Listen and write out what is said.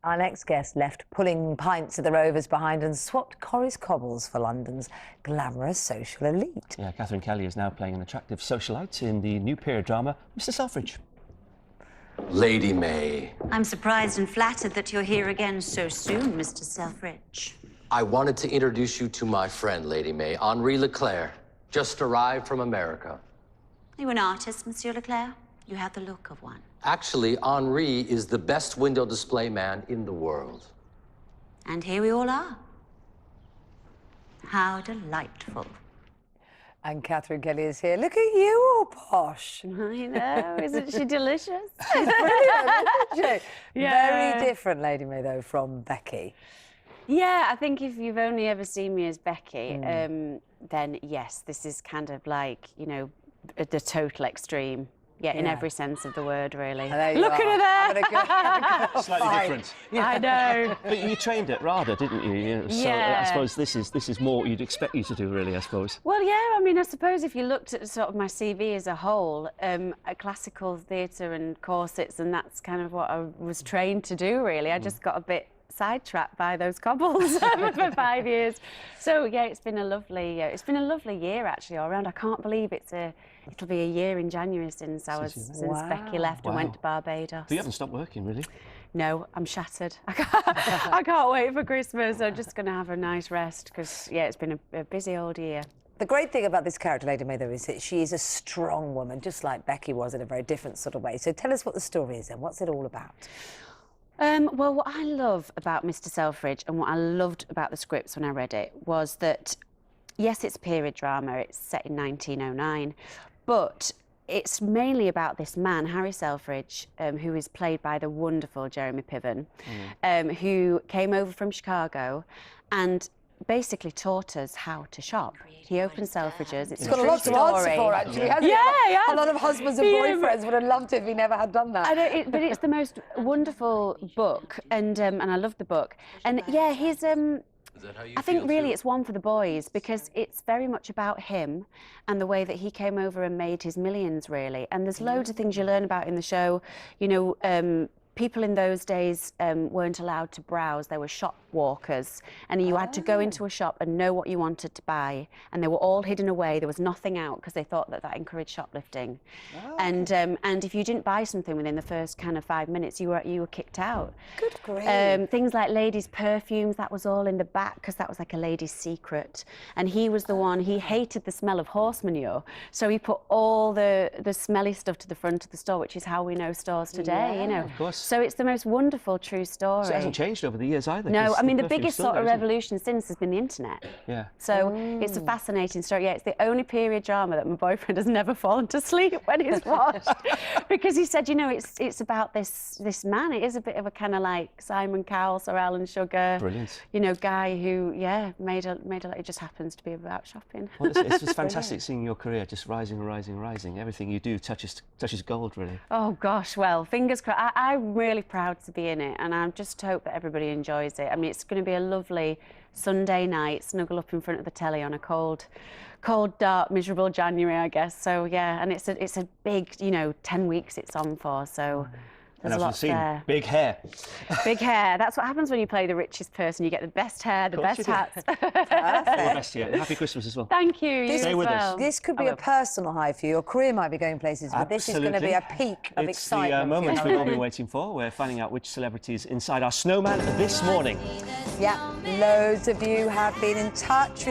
Our next guest left pulling pints at the Rovers behind and swapped Corrie's cobbles for London's glamorous social elite. Yeah, Katherine Kelly is now playing an attractive socialite in the new period drama, Mr. Selfridge. Lady May. I'm surprised and flattered that you're here again so soon, Mr. Selfridge. I wanted to introduce you to my friend, Lady May, Henri Leclerc, just arrived from America. Are you an artist, Monsieur Leclerc? You have the look of one. Actually, Henri is the best window display man in the world. And here we all are. How delightful. And Katherine Kelly is here. Look at you, all posh. I know, isn't she delicious? She's brilliant, isn't she? Yeah. Very different, Lady May, though, from Becky. Yeah, I think if you've only ever seen me as Becky, then yes, this is kind of like, you know, the total extreme. Yeah, in every sense of the word, really. Look at her there! Slightly different. I know. But you trained at RADA, didn't you? So Yeah. I suppose this is more what you'd expect you to do, really, I suppose. Well, yeah, I mean, I suppose if you looked at sort of my CV as a whole, classical theatre and corsets, and that's kind of what I was trained to do, really. I just got a bit sidetracked by those cobbles for 5 years. So yeah, it's been a lovely year actually all around. I can't believe it'll be a year in January since Becky left and went to Barbados. But you haven't stopped working, really? No, I'm shattered. I can't wait for Christmas. I'm just going to have a nice rest because yeah, it's been a busy old year. The great thing about this character, Lady May, though, is that she is a strong woman, just like Becky was in a very different sort of way. So tell us what the story is then. What's it all about? Well, what I love about Mr. Selfridge and what I loved about the scripts when I read it was that, yes, it's a period drama, it's set in 1909, but it's mainly about this man, Harry Selfridge, who is played by the wonderful Jeremy Piven, who came over from Chicago and basically taught us how to shop. He opened Selfridges. It's He's got a lot to answer for, actually, hasn't he? Yeah. A lot of husbands and boyfriends would have loved it if he never had done that. But it's the most wonderful book, and I love the book. And yeah, he's I think really it's one for the boys because it's very much about him and the way that he came over and made his millions, really. And there's loads of things you learn about in the show. You know, people in those days weren't allowed to browse. They were shop walkers, and you had to go into a shop and know what you wanted to buy, and they were all hidden away. There was nothing out because they thought that encouraged shoplifting. And if you didn't buy something within the first kind of 5 minutes, you were kicked out. Good grief. Things like ladies' perfumes, that was all in the back because that was like a lady's secret. And he was the one, he hated the smell of horse manure, so he put all the smelly stuff to the front of the store, which is how we know stores today, you know. Of course. So it's the most wonderful true story. So it hasn't changed over the years either. No, I mean, the perfume's biggest still sort there, of isn't it? revolution since has been the internet. Yeah. So it's a fascinating story. Yeah, it's the only period drama that my boyfriend has never fallen to sleep when he's watched. Because he said, you know, it's about this man. It is a bit of a kind of like Simon Cowell, Sir Alan Sugar. Brilliant. You know, guy who, yeah, made a it just happens to be about shopping. Well, it's just fantastic seeing your career just rising and rising and rising. Everything you do touches gold, really. Oh gosh, well, fingers crossed. I'm really proud to be in it, and I just hope that everybody enjoys it. I mean, it's going to be a lovely Sunday night, snuggle up in front of the telly on a cold, dark, miserable January, I guess. So yeah, and it's a big, you know, 10 weeks it's on for. So. And There's as we've lots seen, there. big hair. Big hair. That's what happens when you play the richest person. You get the best hair, the best hats. All the best to you. Happy Christmas as well. Thank you. Stay with us. This could be a personal high for you. Your career might be going places, but this is going to be a peak of excitement. It's the moment we've all been waiting for. We're finding out which celebrities inside our snowman this morning. Yeah, loads of you have been in touch with